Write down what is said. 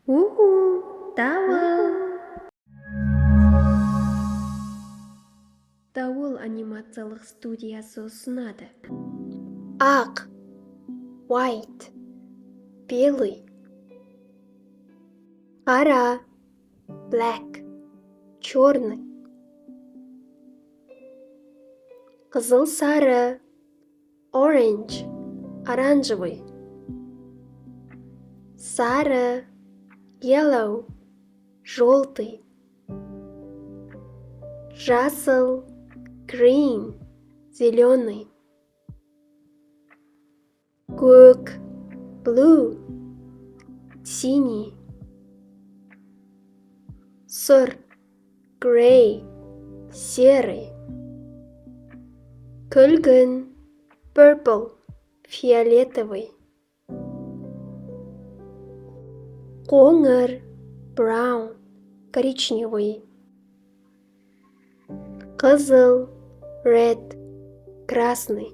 Уху, дауыл. Дауыл анимациялық студиясы ұсынады. Ақ, white, белый. Қара, black, черный. Қызыл сары, orange, оранжевый. Сары, yellow, желтый. Жасыл, green, зеленый. Көк, blue, синий. Сұр, gray, серый. Күлгін, purple, фиолетовый. Қоңыр, brown, коричневый. Қызыл, red, красный.